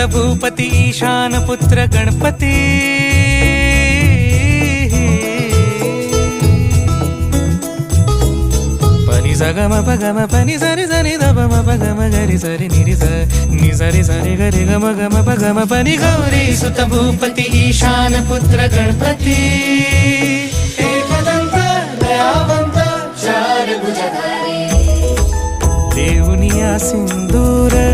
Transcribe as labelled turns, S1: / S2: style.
S1: सुत भूपती ईशान पुत्र गणपती पनि सगम पगम पनि सरि सरि दपम पगम गरि सरि निरि स नि सरि सरि गरि गम गम पगम पनि गौरी सुत भूपती ईशान पुत्र गणपती एकदंत दयावंत चार भुजधारी देऊनिया सिंदूर